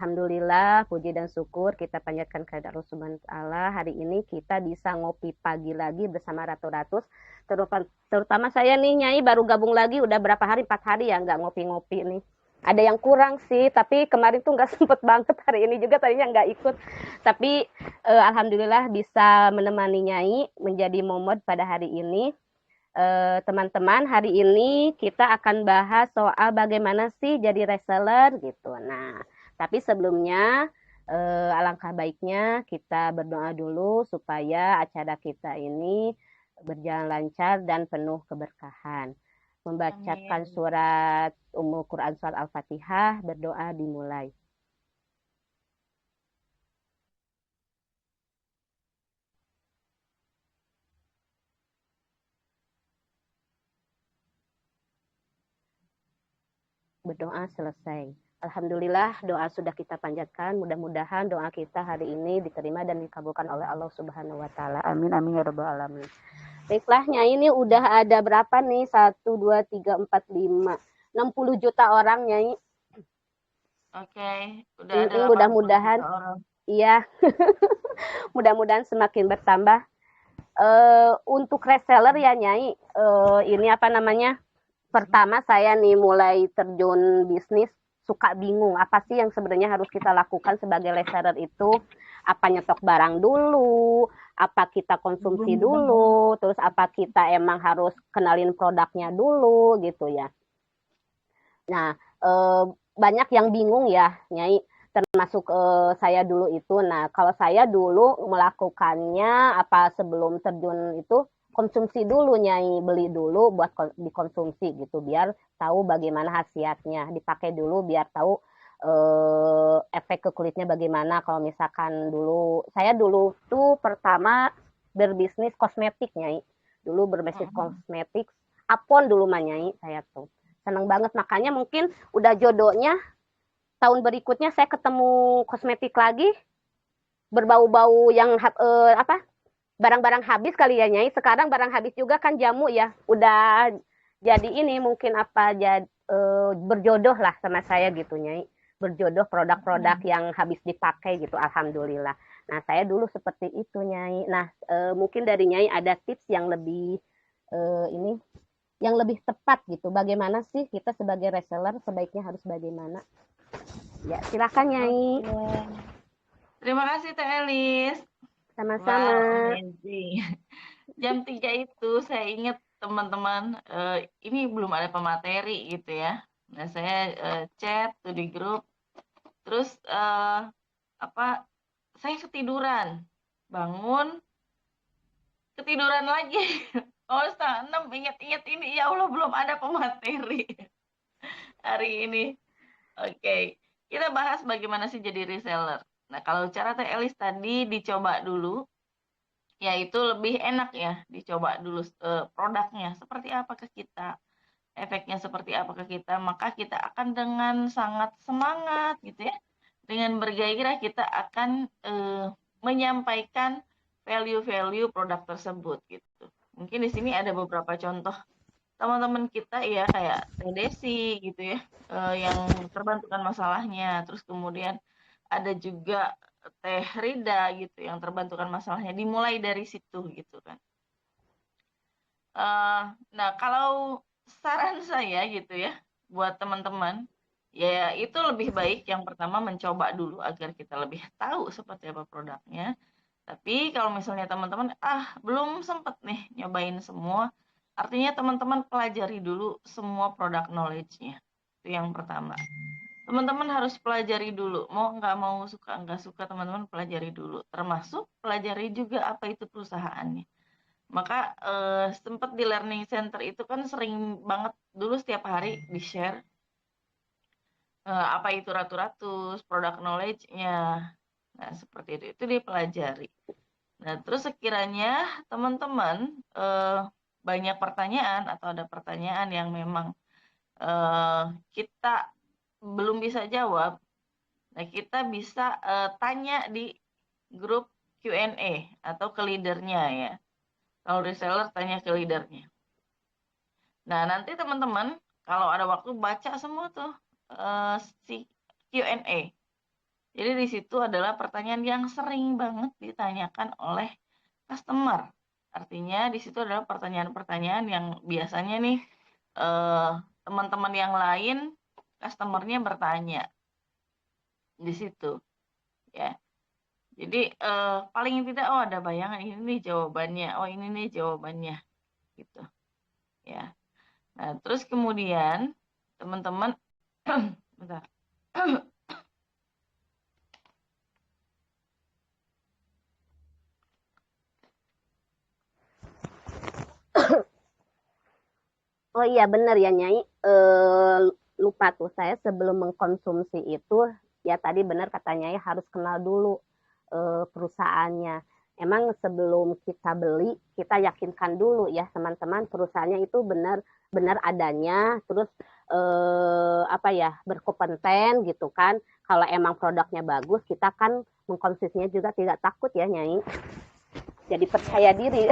Alhamdulillah, puji dan syukur kita panjatkan kehadirat Allah Subhanahu wa taala. Hari ini kita bisa ngopi pagi lagi bersama Ratu Ratus. Terutama saya nih Nyai baru gabung lagi udah berapa hari, 4 hari ya nggak ngopi-ngopi nih. Ada yang kurang sih, tapi kemarin tuh nggak sempet banget. Hari ini juga tadinya nggak ikut. Tapi Alhamdulillah bisa menemani Nyai menjadi momod pada hari ini. Teman-teman, hari ini kita akan bahas soal bagaimana sih jadi reseller gitu. Nah, tapi sebelumnya alangkah baiknya kita berdoa dulu supaya acara kita ini berjalan lancar dan penuh keberkahan. Membacakan Amin. surat Ummul Quran surat Al-Fatihah, berdoa dimulai. Berdoa selesai. Alhamdulillah doa sudah kita panjatkan. Mudah-mudahan doa kita hari ini diterima dan dikabulkan oleh Allah Subhanahu wa taala. Amin amin ya rabbal alamin. Baiklah, Nyai ini udah ada berapa nih? 1, 2, 3, 4, 5, 60 juta orang, Nyai. Oke, udah ada 80 Mudah-mudahan juta orang. iya, mudah-mudahan semakin bertambah. Untuk reseller ya, Nyai. Ini apa namanya? Pertama saya nih mulai terjun bisnis suka bingung apa sih yang sebenarnya harus kita lakukan sebagai reseller itu, apa nyetok barang dulu, apa kita konsumsi dulu, terus apa kita emang harus kenalin produknya dulu gitu ya. Nah, banyak yang bingung ya, Nyai, termasuk saya dulu itu. Nah, kalau saya dulu melakukannya apa sebelum terjun itu konsumsi dulu, Nyai, beli dulu buat dikonsumsi gitu, biar tahu bagaimana khasiatnya, dipakai dulu biar tahu efek ke kulitnya bagaimana. Kalau misalkan dulu, saya dulu tuh pertama berbisnis kosmetik, Nyai. Dulu berbisnis kosmetik, Apon dulu mah, Nyai, saya tuh seneng banget, makanya mungkin udah jodohnya tahun berikutnya saya ketemu kosmetik lagi berbau-bau yang apa barang-barang habis kali ya, Nyai. Sekarang barang habis juga kan jamu ya udah jadi ini mungkin apa jadi berjodoh lah sama saya gitu, Nyai. Berjodoh produk-produk yang habis dipakai gitu, alhamdulillah. Nah, saya dulu seperti itu, Nyai. Nah, mungkin dari Nyai ada tips yang lebih ini yang lebih tepat gitu. Bagaimana sih kita sebagai reseller sebaiknya harus bagaimana? Ya, silakan Nyai. Oke. Terima kasih Teh Elis. Sama-sama. Wow, amazing. Jam 3 itu saya ingat teman-teman, ini belum ada pemateri gitu ya. Nah, saya chat tuh di grup, terus apa? Saya ketiduran, bangun, ketiduran lagi. Oh, 5:30 ingat-ingat ini, ya Allah belum ada pemateri hari ini. Oke, kita bahas bagaimana sih jadi reseller. Nah, kalau cara Teh Elis tadi dicoba dulu, yaitu lebih enak ya, dicoba dulu produknya seperti apa ke kita, efeknya seperti apa ke kita, maka kita akan dengan sangat semangat gitu ya, dengan bergairah kita akan menyampaikan value-value produk tersebut gitu. Mungkin di sini ada beberapa contoh teman-teman kita ya kayak Teh Desi gitu ya, yang terbantukan masalahnya, terus kemudian ada juga Teh Rida gitu yang terbantukan masalahnya, dimulai dari situ gitu kan. Nah kalau saran saya gitu ya buat teman-teman, ya itu lebih baik yang pertama mencoba dulu agar kita lebih tahu seperti apa produknya. Tapi kalau misalnya teman-teman, belum sempet nih nyobain semua, artinya teman-teman pelajari dulu semua produk knowledge-nya. Itu yang pertama. Teman-teman harus pelajari dulu, mau nggak mau, suka nggak suka, teman-teman pelajari dulu. Termasuk pelajari juga apa itu perusahaannya. Maka sempat di learning center itu kan sering banget dulu setiap hari di-share apa itu Ratu-Ratus, produk knowledge-nya. Nah, seperti itu dipelajari. Nah, terus sekiranya teman-teman banyak pertanyaan atau ada pertanyaan yang memang kita belum bisa jawab, nah kita bisa tanya di grup Q&A atau ke leadernya ya. Kalau reseller tanya ke leadernya. Nah, nanti teman-teman kalau ada waktu baca semua tuh si Q&A. Jadi di situ adalah pertanyaan yang sering banget ditanyakan oleh customer. Artinya di situ adalah pertanyaan-pertanyaan yang biasanya nih teman-teman yang lain customer-nya bertanya di situ ya. Jadi paling tidak oh ada bayangan ini nih jawabannya, oh ini nih jawabannya gitu ya. Nah, terus kemudian teman-teman bentar. Oh iya bener ya Nyai. Lupa tuh saya sebelum mengkonsumsi itu ya tadi benar kata Nyai harus kenal dulu perusahaannya. Emang sebelum kita beli kita yakinkan dulu ya teman-teman perusahaannya itu benar adanya, terus apa ya berkompeten gitu kan. Kalau emang produknya bagus kita kan mengkonsumsinya juga tidak takut ya Nyai. Jadi percaya diri.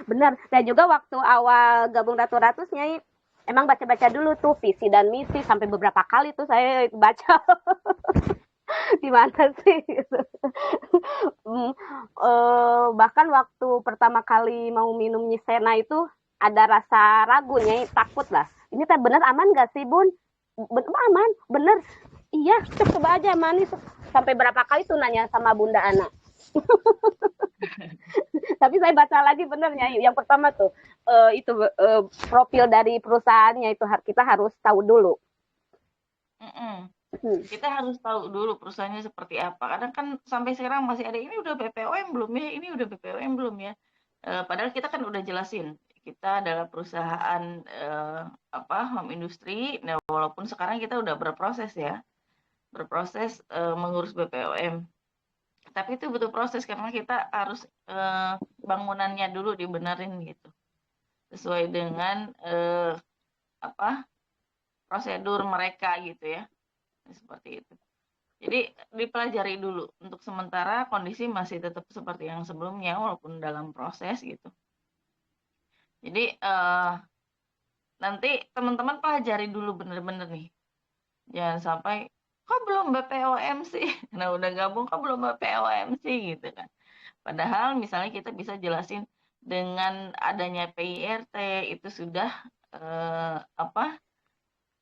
Benar. Dan juga waktu awal gabung Ratu Ratusnya emang baca-baca dulu tuh visi dan misi sampai beberapa kali tuh saya baca di mana sih gitu. Bahkan waktu pertama kali mau minum Nyisena itu ada rasa ragunya takut lah ini teh bener aman gak sih bun bener aman bener iya coba aja manis sampai berapa kali tuh nanya sama bunda anak tapi saya baca lagi benernya yang pertama tuh itu profil dari perusahaannya itu kita harus tahu dulu. Kita harus tahu dulu perusahaannya seperti apa. Kadang kan sampai sekarang masih ada ini udah BPOM belum ya, ini udah BPOM belum ya. Padahal kita kan udah jelasin kita adalah perusahaan home industry. Nah, walaupun sekarang kita udah berproses ya, berproses mengurus BPOM. Tapi itu butuh proses karena kita harus bangunannya dulu dibenerin gitu, sesuai dengan prosedur mereka gitu ya, seperti itu. Jadi dipelajari dulu. Untuk sementara kondisi masih tetap seperti yang sebelumnya walaupun dalam proses gitu. Jadi nanti teman-teman pelajari dulu bener-bener nih. Jangan sampai kok belum BPOM sih. Nah udah gabung kok belum BPOM sih gitu kan. Padahal misalnya kita bisa jelasin dengan adanya PIRT itu sudah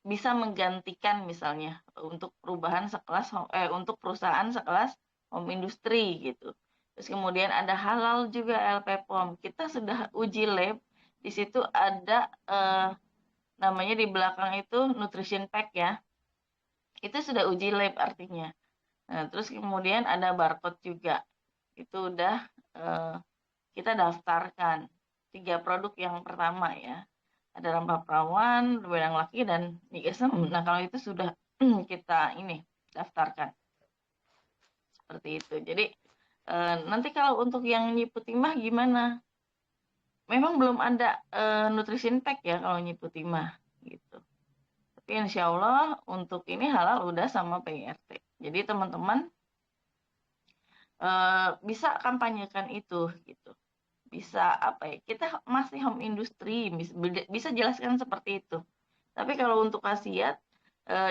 bisa menggantikan misalnya untuk perubahan sekelas untuk perusahaan sekelas home industry gitu. Terus kemudian ada halal juga LPPOM. Kita sudah uji lab, di situ ada namanya di belakang itu nutrition pack ya. Itu sudah uji lab artinya. Nah, terus kemudian ada barcode juga. Itu udah kita daftarkan 3 produk yang pertama ya. Ada rempah perawan, wedang laki, dan mie gesem. Nah, kalau itu sudah kita ini daftarkan seperti itu. Jadi nanti kalau untuk yang Nyipu Timah gimana? Memang belum ada nutrition pack ya kalau Nyipu Timah gitu. Tapi insya Allah untuk ini halal udah sama PRT. Jadi teman-teman bisa kampanyekan itu gitu. Bisa apa ya? Kita masih home industry, bisa jelaskan seperti itu. Tapi kalau untuk khasiat,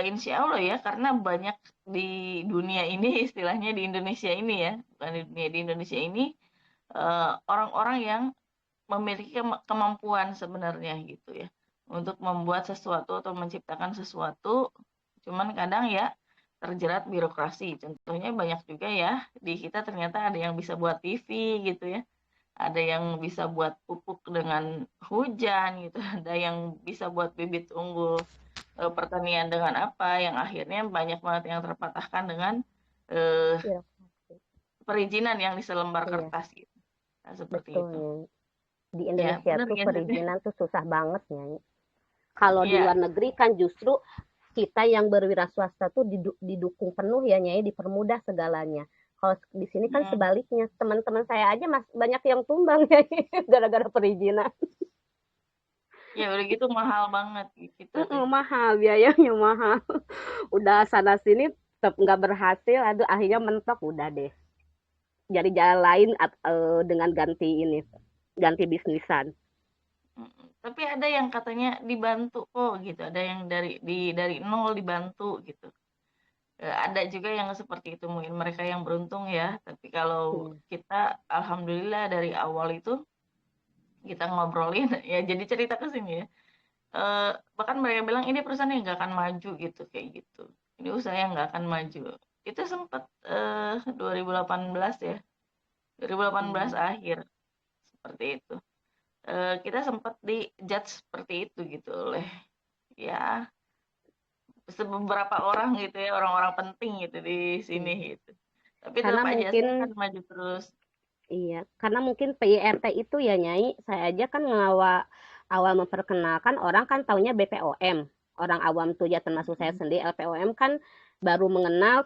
insya Allah ya, karena banyak di dunia ini, istilahnya di Indonesia ini ya, bukan di dunia, di Indonesia ini, orang-orang yang memiliki kemampuan sebenarnya gitu ya, untuk membuat sesuatu atau menciptakan sesuatu, cuman kadang ya terjerat birokrasi. Contohnya banyak juga ya, di kita ternyata ada yang bisa buat TV gitu ya, ada yang bisa buat pupuk dengan hujan gitu, ada yang bisa buat bibit unggul pertanian dengan apa, yang akhirnya banyak banget yang terpatahkan dengan Iya, perizinan yang di selembar iya, kertas gitu. Nah, seperti betul itu. Nyai. Di Ya, Indonesia benar tuh ya, Zat, ya? perizinan tuh susah banget Nyai. Kalau di Iya, luar negeri kan justru kita yang berwira swasta tuh didukung penuh ya Nyai, dipermudah segalanya. Kalau di sini kan mm, sebaliknya, teman-teman saya aja banyak yang tumbang ya gara-gara perizinan. ya udah gitu mahal banget kita tuh. Mahal, biayanya mahal. Udah sana sini tetap nggak berhasil, aduh akhirnya mentok udah deh. Jadi jalan lain dengan ganti ini, ganti bisnisan. Tapi ada yang katanya dibantu kok gitu, ada yang dari nol dibantu gitu. Ada juga yang seperti itu, mungkin mereka yang beruntung ya, tapi kalau Iya. kita alhamdulillah dari awal itu kita ngobrolin ya jadi cerita ke sini ya. Bahkan mereka bilang ini perusahaan yang nggak akan maju gitu kayak gitu. Ini usaha yang nggak akan maju. Itu sempat 2018 ya, 2018 Hmm. akhir seperti itu. Kita sempat di-judge seperti itu gitu oleh ya beberapa orang gitu ya, orang-orang penting gitu di sini Iya. gitu. Tapi Karena tetap aja saya mungkin kan maju terus. Iya, karena mungkin PYRT itu ya Nyai, saya aja kan ngawal awal memperkenalkan orang kan taunya BPOM. Orang awam tuh ya termasuk saya Mhm. sendiri LPOM kan baru mengenal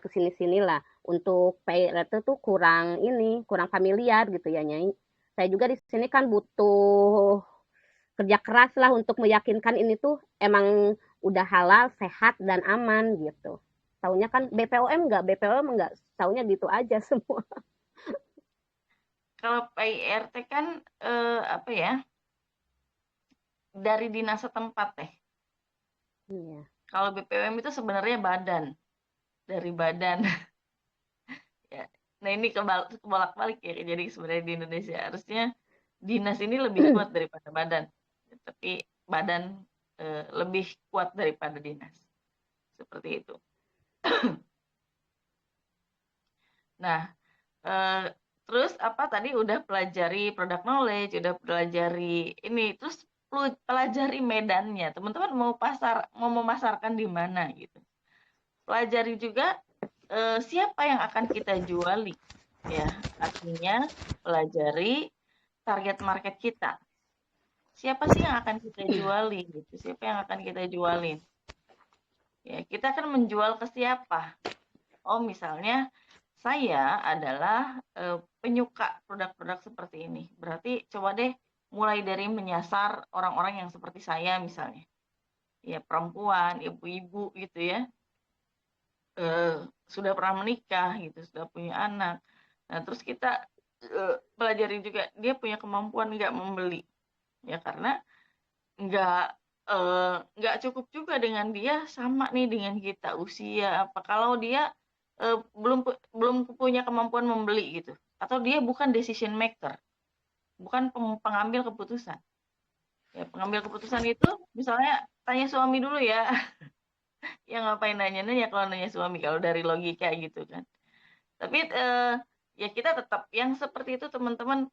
ke sini-sini lah. Untuk PYRT tuh kurang ini, kurang familiar gitu ya Nyai. Saya juga di sini kan butuh kerja keras lah untuk meyakinkan ini tuh emang udah halal, sehat dan aman gitu. Taunya kan BPOM enggak, taunya gitu aja semua. Kalau PIRT kan apa ya? Dari dinas setempat teh. Iya. Kalau BPOM itu sebenarnya badan, dari badan ya. Nah, ini kebolak-balik ya. Jadi sebenarnya di Indonesia harusnya dinas ini lebih kuat daripada badan. Tapi badan lebih kuat daripada dinas. Seperti itu. Nah, eh, terus apa tadi udah pelajari product knowledge, udah pelajari ini, terus pelajari medannya. Teman-teman mau memasarkan di mana gitu. Pelajari juga siapa yang akan kita juali, ya. Artinya pelajari target market kita. Siapa sih yang akan kita juali gitu? Siapa yang akan kita jualin? Ya, kita akan menjual ke siapa? Oh, misalnya saya adalah penyuka produk-produk seperti ini. Berarti coba deh mulai dari menyasar orang-orang yang seperti saya misalnya. Ya, perempuan, ibu-ibu gitu ya. Sudah pernah menikah gitu, sudah punya anak. Nah, terus kita pelajari juga dia punya kemampuan nggak membeli. Ya, karena nggak nggak cukup juga dengan dia sama nih dengan kita usia apa kalau dia belum punya kemampuan membeli gitu atau dia bukan decision maker bukan pengambil keputusan ya pengambil keputusan itu misalnya tanya suami dulu ya ya ngapain nanya-nanya kalau nanya suami kalau dari logika gitu kan tapi ya kita tetap yang seperti itu teman-teman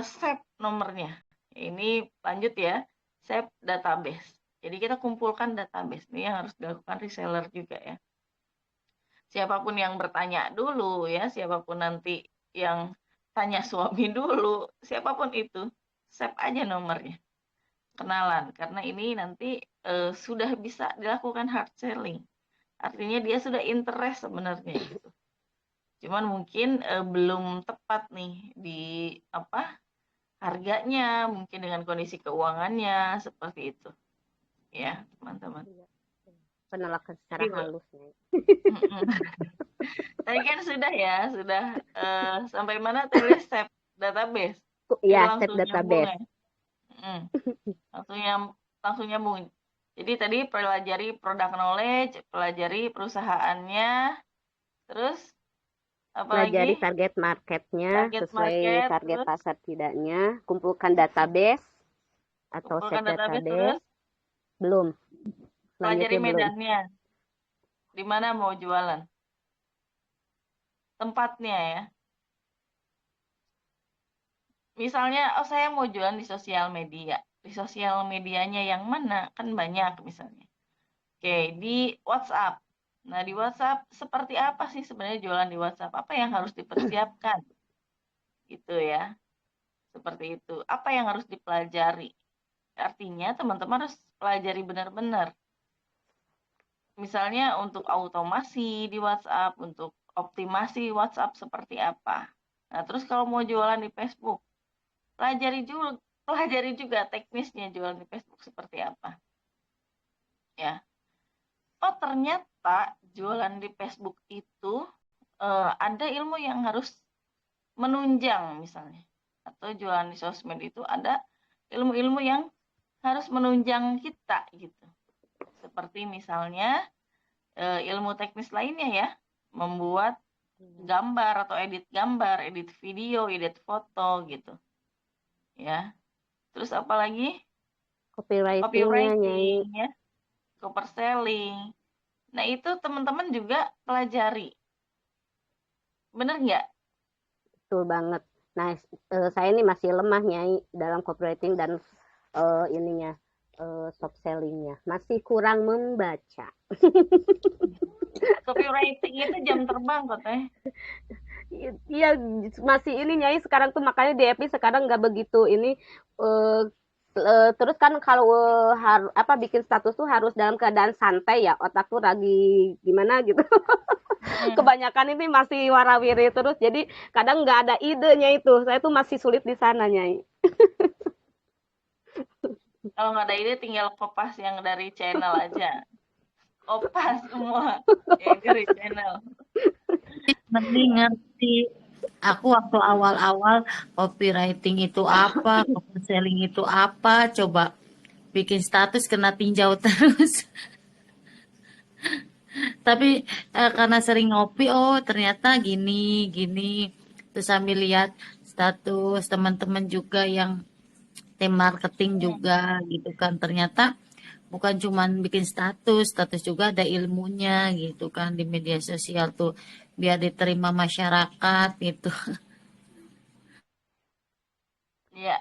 save nomornya ini lanjut ya save database jadi kita kumpulkan database ini yang harus dilakukan reseller juga ya siapapun yang bertanya dulu ya siapapun nanti yang tanya suami dulu siapapun itu save aja nomornya kenalan karena ini nanti sudah bisa dilakukan hard selling artinya dia sudah interest sebenarnya gitu cuman mungkin belum tepat nih di apa harganya mungkin dengan kondisi keuangannya seperti itu ya teman-teman Iya. Penolakan secara jadi halusnya. tadi kan sudah ya sudah sampai mana tadi save database itu Ya, set langsung nyambung database. ya. Mm, langsung langsung nyambung jadi tadi pelajari product knowledge pelajari perusahaannya terus apa lagi Pelajari target marketnya target sesuai market target terus pasar tidaknya. Kumpulkan database atau set kumpulkan database terus database. Belum. pelajari Selanjutnya belum. medannya di mana mau jualan tempatnya ya misalnya oh saya mau jualan di sosial media di sosial medianya yang mana kan banyak misalnya oke di WhatsApp nah di WhatsApp seperti apa sih sebenarnya jualan di WhatsApp apa yang harus dipersiapkan gitu ya seperti itu apa yang harus dipelajari artinya teman-teman harus pelajari benar-benar misalnya untuk automasi di WhatsApp untuk optimasi WhatsApp seperti apa nah terus kalau mau jualan di Facebook pelajari juga teknisnya jualan di Facebook seperti apa ya oh ternyata jualan di Facebook itu ada ilmu yang harus menunjang misalnya atau jualan di sosmed itu ada ilmu-ilmu yang harus menunjang kita gitu seperti misalnya ilmu teknis lainnya ya, membuat gambar atau edit gambar, edit video, edit foto gitu ya. Terus apa lagi? Copywriting-nya Nyai. Copywriting ya, selling. Nah, itu teman-teman juga pelajari. Bener nggak? Betul banget. Nah, saya ini masih lemah Nyai dalam copywriting dan ininya soft sellingnya. Masih kurang membaca. Copywriting itu jam terbang kok teh. Iya, masih ini Nyai sekarang tuh makanya di EPI sekarang nggak begitu ini eh, terus kan kalau apa bikin status tuh harus dalam keadaan santai ya, otak tuh lagi gimana gitu. Hmm. Kebanyakan ini masih warawiri terus jadi kadang nggak ada idenya itu. Saya tuh masih sulit di sana Nyai. Kalau nggak ada ide tinggal kopas yang dari channel aja. Kopas semua yang dari channel. Mending ngerti. Aku waktu awal-awal copywriting itu apa, copy selling itu apa, coba bikin status kena tinjau terus. Tapi karena sering ngopi, oh ternyata gini, gini. Terus sambil lihat status teman-teman juga yang tim marketing Hmm. juga gitu kan. Ternyata bukan cuman bikin status, status juga ada ilmunya gitu kan di media sosial tuh biar diterima masyarakat gitu. Iya,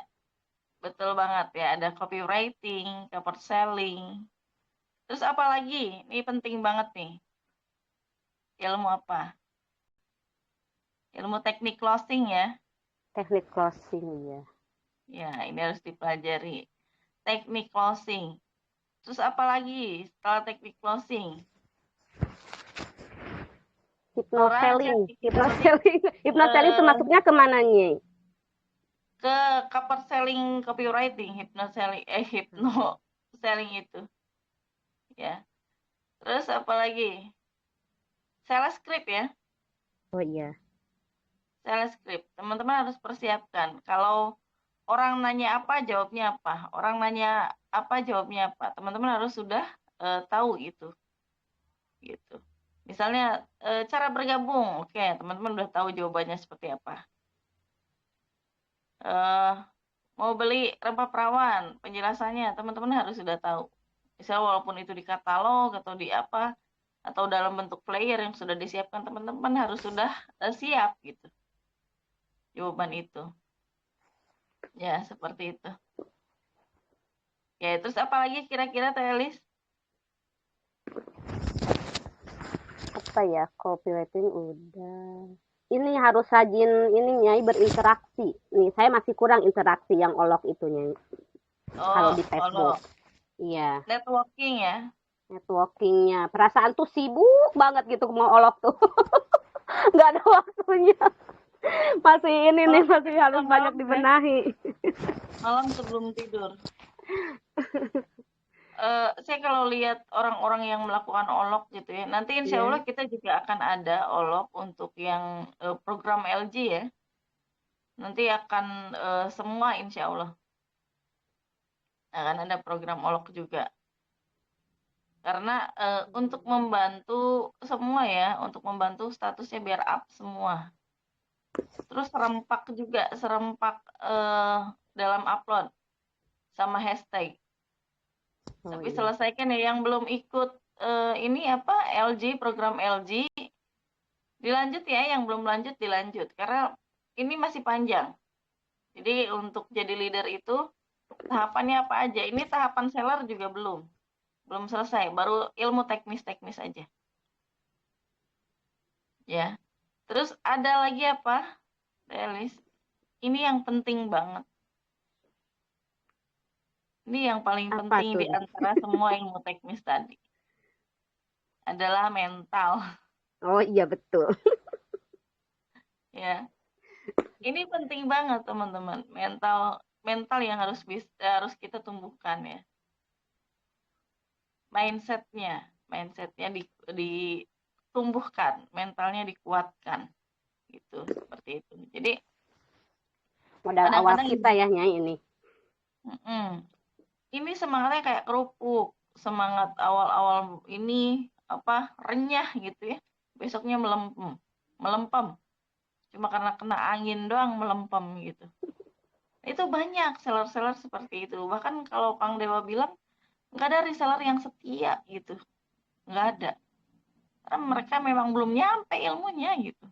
betul banget ya. Ada copywriting, cover selling. Terus apa lagi? Ini penting banget nih. Ilmu apa? Ilmu teknik closing ya. Teknik closing ya. Ya, ini harus dipelajari. Teknik closing. Terus apa lagi setelah teknik closing? Orang Hypnoselling, teknik closing hypnoselling eh, termasuknya kemana Nyai? ke cover selling copywriting, hypno selling itu ya. Terus apa lagi? Sales script ya. Oh iya. Sales script. Teman-teman harus persiapkan. Kalau orang nanya apa, jawabnya apa. Orang nanya apa, jawabnya apa. Teman-teman harus sudah tahu itu gitu. Misalnya cara bergabung, oke, teman-teman udah tahu jawabannya seperti apa. Eh, mau beli rempah perawan, penjelasannya teman-teman harus sudah tahu. Misal walaupun itu di katalog atau di apa, atau dalam bentuk player yang sudah disiapkan, teman-teman harus sudah siap gitu jawaban itu. Ya, seperti itu. Ya, terus apa lagi kira-kira Teh Elis? Apa ya? Copywriting udah. Ini harus rajin ini Nyai berinteraksi. Nih, saya masih kurang interaksi yang olok itu Nyai. Kalau Oh, di kalau Facebook. Iya, networking ya. networkingnya. Perasaan tuh sibuk banget gitu mau olok tuh. Nggak ada waktunya. Masih ini nih, Kalau masih harus banyak malam deh, dibenahi. malam sebelum tidur. Saya kalau lihat orang-orang yang melakukan olok gitu ya, nanti insya Iya. Allah kita juga akan ada olok untuk yang program LG ya. Nanti akan semua insya Allah akan ada program olok juga. Karena untuk membantu semua ya, untuk membantu statusnya biar up semua. Terus serempak juga, serempak dalam upload sama hashtag. Oh Tapi iya. selesaikan ya yang belum ikut ini apa LG program LG dilanjut ya, yang belum lanjut dilanjut karena ini masih panjang. Jadi untuk jadi leader itu tahapannya apa aja? Ini tahapan seller juga belum selesai, baru ilmu teknis-teknis aja. Ya. Terus ada lagi apa, Delis? Ini yang penting banget. Ini yang paling Apa penting tuh di nih? antara semua ilmu teknis tadi. Adalah mental. Oh iya betul. Ya. Ini penting banget, teman-teman. Mental mental yang harus kita tumbuhkan ya. Mindsetnya ditumbuhkan, mentalnya dikuatkan gitu, seperti itu. Jadi Modal awal kadang-kadang kita ya Nyai ini. ini semangatnya kayak kerupuk, semangat awal-awal ini renyah gitu ya. Besoknya melempem. Cuma karena kena angin doang melempem gitu. Itu banyak seller-seller seperti itu. Bahkan kalau Kang Dewa bilang nggak ada reseller yang setia gitu. Nggak ada. Karena mereka memang belum nyampe ilmunya gitu.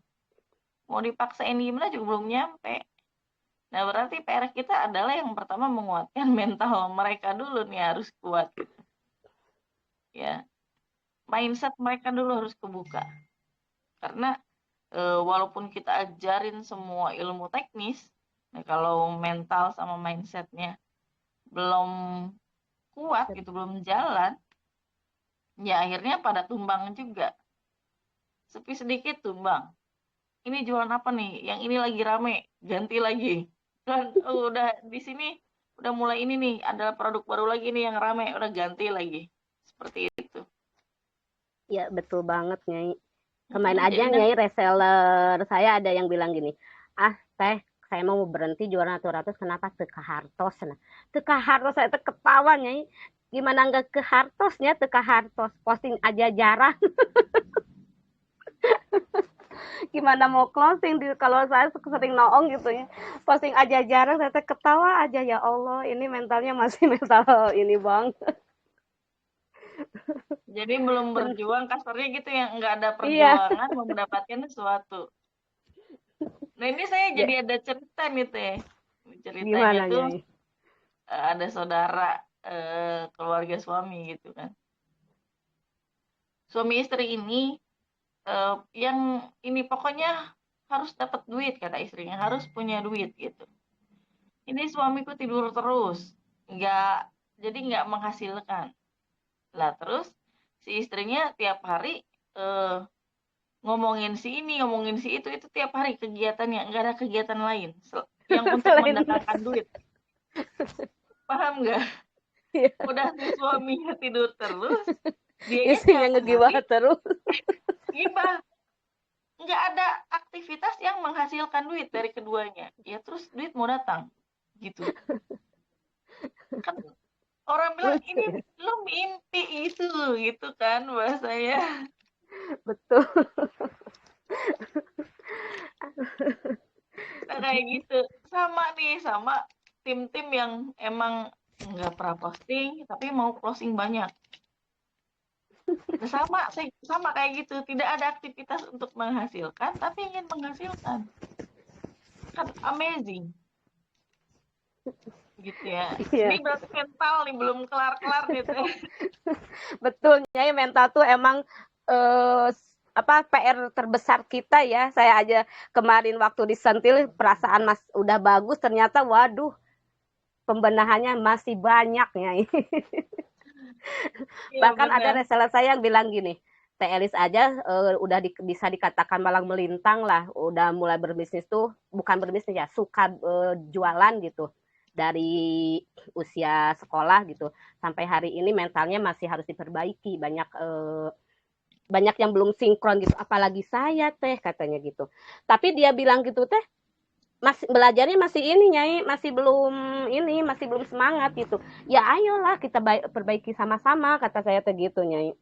Mau dipaksain gimana juga belum nyampe. Nah, berarti PR kita adalah yang pertama menguatkan mental mereka dulu nih, harus kuat gitu. Ya, mindset mereka dulu harus kebuka. Karena walaupun kita ajarin semua ilmu teknis, nah kalau mental sama mindsetnya belum kuat gitu, belum jalan, ya akhirnya pada tumbang juga. Sepi sedikit tumbang. Ini jualan apa nih? Yang ini lagi rame, ganti lagi. Kan udah di sini udah mulai ini nih, ada produk baru lagi nih yang rame, udah ganti lagi. Seperti itu. Ya betul banget Nyai. Kemarin Jadi aja Nyai reseller saya ada yang bilang gini, teh saya mau berhenti jualan ratus kenapa teka hartos nah teka hartos saya ketawa Nyai, gimana nggak ke hartosnya teka hartos posting aja jarang. Gimana mau closing kalau saya sering noong gitu ya, posting aja jarang, saya ketawa aja, ya Allah ini mentalnya masih mental ini bang. Jadi belum berjuang, kasarnya gitu, yang nggak ada Iya. perjuangan mau mendapatkan sesuatu. Nah ini saya Ya. jadi ada cerita nih Teh. Ceritanya Gimana tuh Nyai? ada saudara keluarga suami gitu kan. Suami istri ini yang ini pokoknya harus dapat duit, kata istrinya, harus punya duit gitu. Ini suamiku tidur terus, nggak menghasilkan. Lah terus si istrinya tiap hari ngomongin si ini, ngomongin si itu tiap hari kegiatannya, nggak ada kegiatan lain yang untuk mendatangkan duit. Paham nggak? Iya. Udah si suaminya tidur terus, dia Istrinya ngegibah terus. Gibah. Nggak ada aktivitas yang menghasilkan duit dari keduanya. Ya terus duit mau datang. Gitu. Kan orang bilang ini lo mimpi itu gitu kan bahasanya. Betul. Nah, kayak gitu. Sama tim-tim yang emang nggak pernah posting tapi mau closing banyak. Sama kayak gitu. Tidak ada aktivitas untuk menghasilkan tapi ingin menghasilkan. Kan amazing. Gitu ya. Iya. Ini berarti mental nih belum kelar-kelar gitu. Betul, Nyai, mental tuh emang PR terbesar kita ya. Saya aja kemarin waktu disentil perasaan udah bagus, ternyata waduh pembenahannya masih banyak Nyai. Bahkan ada reseller saya yang bilang gini, Teh Elis aja udah bisa dikatakan malang melintang lah, udah mulai berbisnis tuh, bukan berbisnis ya, suka jualan gitu. Dari usia sekolah gitu sampai hari ini mentalnya masih harus diperbaiki, banyak yang belum sinkron gitu, apalagi saya Teh katanya gitu. Tapi dia bilang gitu Teh, masih belajarnya masih ini Nyai, masih belum semangat gitu. Ya ayolah kita perbaiki sama-sama, kata saya Teh gitu Nyai.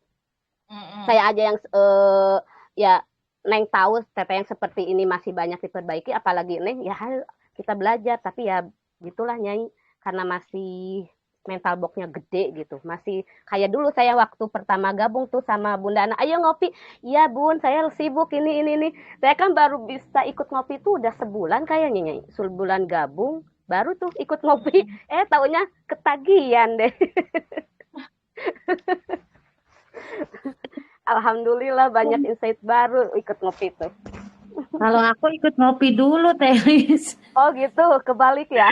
Saya aja yang ya Neng tahu Teteh yang seperti ini masih banyak diperbaiki, apalagi Neng ya kita belajar, tapi ya gitulah Nyai, karena masih mental boxnya gede gitu, masih kayak dulu saya waktu pertama gabung tuh sama Bunda Ana, ayo ngopi, iya Bun saya sibuk ini, saya kan baru bisa ikut ngopi tuh udah sebulan kayaknya Nyai, sebulan gabung baru tuh ikut ngopi, taunya ketagihan deh. Alhamdulillah banyak insight baru ikut ngopi tuh. Kalau aku ikut ngopi dulu Teh Elis. Oh gitu, kebalik ya.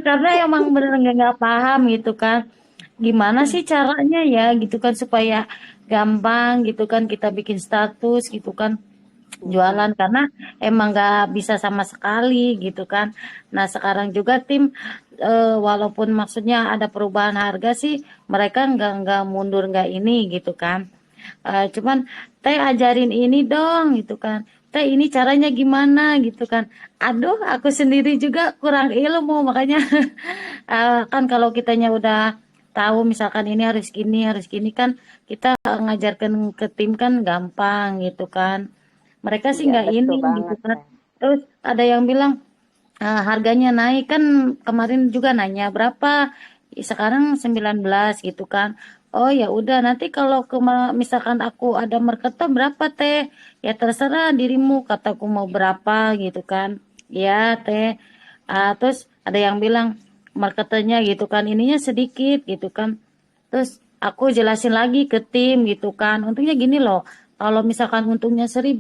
Karena emang bener nggak paham gitu kan. Gimana sih caranya ya gitu kan supaya gampang gitu kan kita bikin status gitu kan jualan, karena emang nggak bisa sama sekali gitu kan. Nah sekarang juga tim walaupun maksudnya ada perubahan harga sih, mereka nggak mundur nggak ini gitu kan. Cuman Teh ajarin ini dong gitu kan. Teh ini caranya gimana gitu kan. Aduh aku sendiri juga kurang ilmu, makanya kan kalau kitanya udah tahu misalkan ini harus gini kan kita ngajarkan ke tim kan gampang gitu kan. Mereka sih Iya, nggak betul ini gitu banget, kan. Teh. Terus ada yang bilang harganya naik kan kemarin juga nanya berapa. Sekarang 19 gitu kan. Oh ya udah nanti kalau misalkan aku ada marketer berapa teh? Ya terserah dirimu kataku mau berapa gitu kan. Ya teh. Terus ada yang bilang marketernya gitu kan ininya sedikit gitu kan. Terus aku jelasin lagi ke tim gitu kan. Untungnya gini loh. Kalau misalkan untungnya 1.000,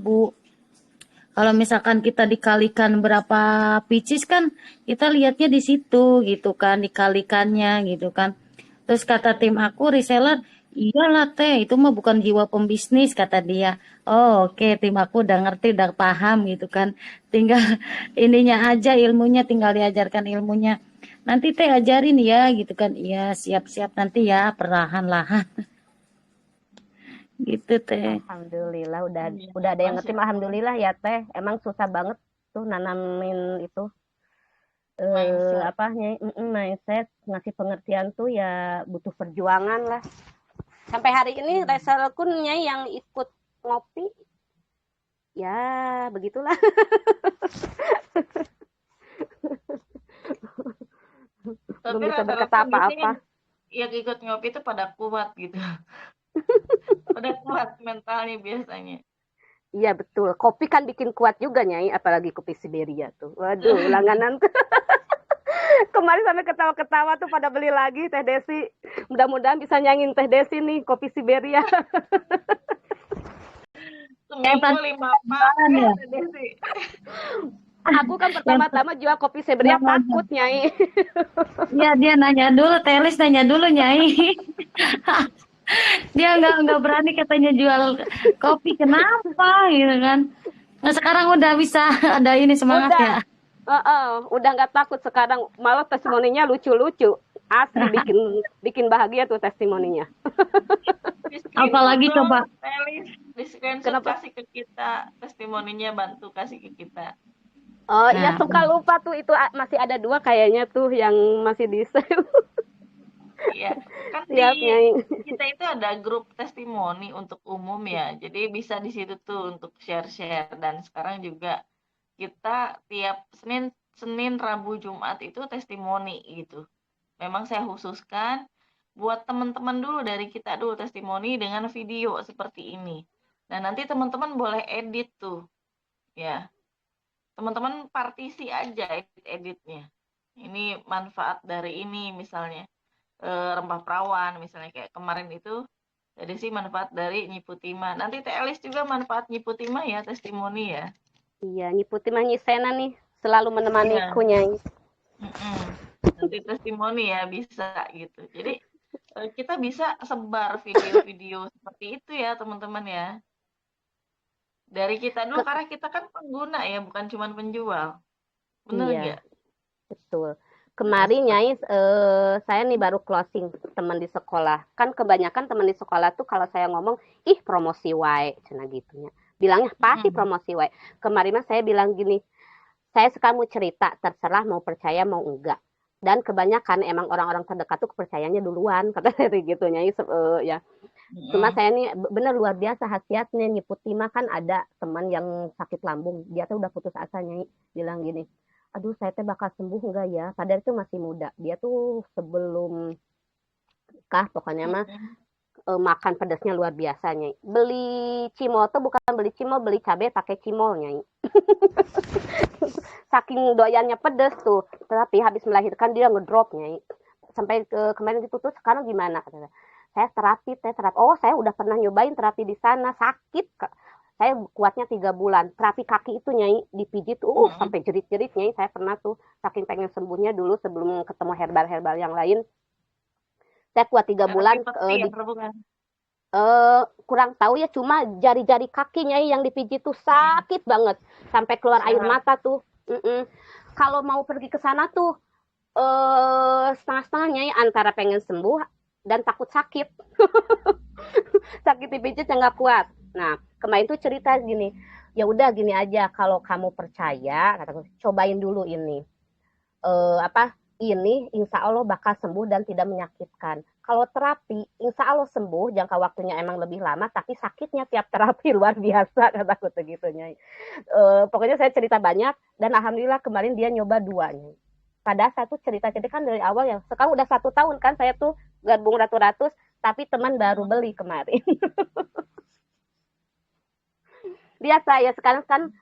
kalau misalkan kita dikalikan berapa pieces kan kita lihatnya di situ gitu kan dikalikannya gitu kan. Terus kata tim aku reseller, iyalah teh itu mah bukan jiwa pembisnis kata dia. Oh oke, tim aku udah ngerti udah paham gitu kan. Tinggal ininya aja ilmunya tinggal diajarkan ilmunya. Nanti teh ajarin ya gitu kan. Iya siap-siap nanti ya perlahan-lahan gitu teh. Alhamdulillah Iya, udah ada yang Masya ngerti. Allah, Alhamdulillah ya, Teh. Emang susah banget tuh nanamin itu mindset. apa Nyai? Mindset, ngasih pengertian tuh ya butuh perjuangan lah. Sampai hari ini Hmm. resellerku Nyai yang ikut ngopi, ya begitulah. Tapi Belum bisa rata-rata berkata biasanya apa-apa. yang ikut ngopi itu pada kuat gitu. Pada kuat mentalnya biasanya. Iya betul. Kopi kan bikin kuat juga Nyai, apalagi kopi Siberia tuh. Waduh, langganan tuh. Kemarin sampai ketawa-ketawa tuh pada beli lagi Teh Desi. Mudah-mudahan bisa nyangin Teh Desi nih kopi Siberia. Yang Seminggu tadi 5 pak jualan ya ya, Teh Desi. Aku kan yang pertama-tama jual kopi Siberia yang takut Nyai. Iya dia nanya dulu, Telis nanya dulu Nyai. Dia nggak berani katanya jual kopi, kenapa gitu kan? Nah sekarang udah bisa ada ini semangat Udah, ya. udah nggak takut sekarang. Malah testimoninya lucu-lucu. Asli bikin bikin bahagia tuh testimoninya. Di screenshot Apalagi dong, coba, Telis. Di screenshot Kenapa? kasih ke kita. Testimoninya bantu kasih ke kita. Oh iya nah suka lupa tuh itu masih ada dua kayaknya tuh yang masih di save. Iya, kan di Siap Nyai. kita itu ada grup testimoni untuk umum ya. Jadi bisa di situ tuh untuk share-share dan sekarang juga kita tiap Senin Senin, Rabu, Jumat itu testimoni gitu. Memang saya khususkan buat teman-teman dulu dari kita dulu testimoni dengan video seperti ini. Nah, nanti teman-teman boleh edit tuh ya. Teman-teman partisi aja edit-editnya. Ini manfaat dari ini misalnya rempah perawan misalnya kayak kemarin itu jadi sih manfaat dari Nyiputima. Nanti Teh Elis juga manfaat Nyiputima ya testimoni ya. Iya, nyiputi mah Nyisena nih selalu Iya. menemaniku Nyai. Mm-mm. Nanti testimoni ya bisa gitu. Jadi kita bisa sebar video-video seperti itu ya teman-teman ya. Dari kita dulu Ke, karena kita kan pengguna ya bukan cuma penjual. Bener iya, nggak? betul. Kita Kemarin sebar. Nyai, saya nih baru closing teman di sekolah. Kan kebanyakan teman di sekolah tuh kalau saya ngomong, ih promosi wae, cina gitunya. Bilangnya pasti Mm-mm. promosi wae. Kemarin mah saya bilang gini, saya suka mau cerita, terserah mau percaya mau enggak. Dan kebanyakan emang orang-orang terdekat tuh kepercayanya duluan, kata saya gitu Nyai. Ya. Cuma Mm-mm. saya nih bener luar biasa khasiatnya nyiputi mah kan ada teman yang sakit lambung, dia tuh udah putus asa Nyai, bilang gini, aduh saya teh bakal sembuh enggak ya, padahal itu masih muda, dia tuh sebelum nikah pokoknya mah Mm-mm. makan pedasnya luar biasa Nyai, beli cimol tuh bukan beli cimol, beli cabai pakai cimol Nyai, saking doyannya pedes tuh, tapi habis melahirkan dia ngedrop Nyai, sampai kemarin gitu tuh sekarang gimana kata saya terapi oh saya udah pernah nyobain terapi di sana sakit saya kuatnya 3 bulan terapi kaki itu Nyai dipijit Mm-mm. sampai jerit-jerit Nyai, saya pernah tuh saking pengen sembuhnya dulu sebelum ketemu herbal-herbal yang lain saya kuat tiga Terapi bulan peti ya di bukan? kurang tahu ya cuma jari-jari kakinya yang dipijit tuh Mm-mm. sakit banget sampai keluar air Syaraf. mata tuh. Kalau mau pergi ke sana tuh setengah-setengahnya ya, antara pengen sembuh dan takut sakit. Sakit dipijit yang nggak kuat. Nah, kemarin tuh cerita gini, ya udah gini aja kalau kamu percaya, kataku, cobain dulu ini. Apa? ini insya Allah bakal sembuh dan tidak menyakitkan. Kalau terapi, insya Allah sembuh, jangka waktunya emang lebih lama, tapi sakitnya tiap terapi luar biasa, kataku segitunya. Pokoknya saya cerita banyak, dan alhamdulillah kemarin dia nyoba 2 nih. Pada satu cerita-cerita kan dari awal ya, sekarang udah 1 tahun kan saya tuh gabung ratus-ratus, tapi teman baru beli kemarin. Lihat saya sekarang kan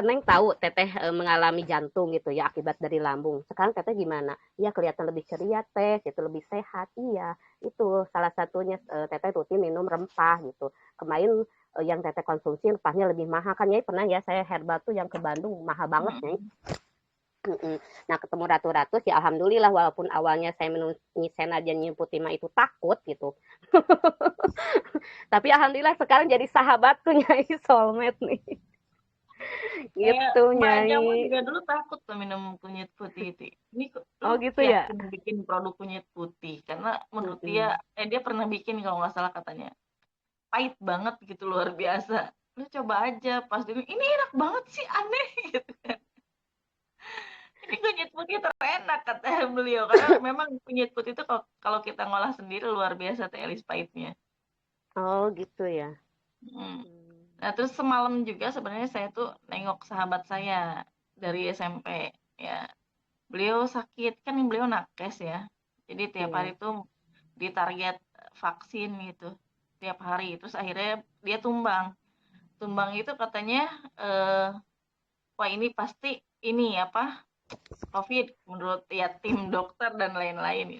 Neng tahu Teteh mengalami jantung gitu ya akibat dari lambung. Sekarang Teteh gimana? Iya kelihatan lebih ceria Teh, itu lebih sehat. Iya, itu salah satunya Teteh rutin minum rempah gitu. Kemarin yang Teteh konsumsi rempahnya lebih mahal kan ya pernah ya saya herbal tuh yang ke Bandung mahal banget ya. Nah ketemu ratus-ratus ya alhamdulillah walaupun awalnya saya minum nyisen aja nyebutin mah itu takut gitu. Tapi alhamdulillah sekarang jadi sahabat tuh Nyai soulmate nih. Gitu Mbak Jamu Nyai. juga dulu takut tuh minum kunyit putih itu. Ini Oh lu gitu ya. yakin bikin produk kunyit putih? Karena menurut dia pernah bikin kalau nggak salah katanya. Pahit banget gitu luar biasa. Lu coba aja pas dulu ini enak banget sih aneh gitu kan. Ini kunyit putih terenak kata beliau karena memang kunyit putih itu kalau kita ngolah sendiri luar biasa teh Elis pahitnya. Oh gitu ya. Hmm. Nah terus semalam juga sebenarnya saya tuh nengok sahabat saya dari SMP ya. Beliau sakit kan beliau nakes ya. Jadi tiap Iya. hari tuh ditarget vaksin gitu tiap hari. Terus akhirnya dia tumbang. Tumbang itu katanya eh, wah ini pasti ini apa COVID menurut ya tim dokter dan lain-lain.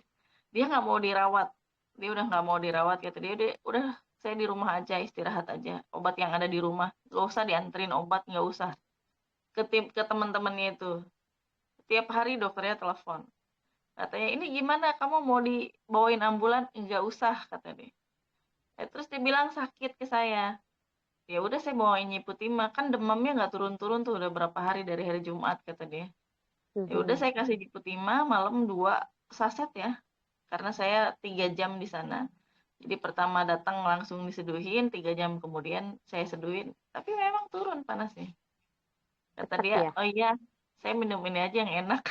Dia nggak mau dirawat. Dia udah nggak mau dirawat kata dia udah saya di rumah aja istirahat aja. Obat yang ada di rumah, nggak usah dianterin obat, nggak usah ke teman-temannya itu. Tiap hari dokternya telepon. Katanya ini gimana kamu mau dibawain ambulan? Enggak usah kata dia. Terus dia bilang sakit ke saya. Ya udah saya bawain Nyiputima kan demamnya nggak turun-turun tuh udah berapa hari dari hari Jumat kata dia. Ya udah saya kasih Nyiputima malam 2 saset ya karena saya 3 jam di sana. Jadi pertama datang langsung diseduhin, 3 jam kemudian saya seduhin. Tapi memang turun panasnya. Kata Cepat dia, ya. oh iya saya minum ini aja yang enak.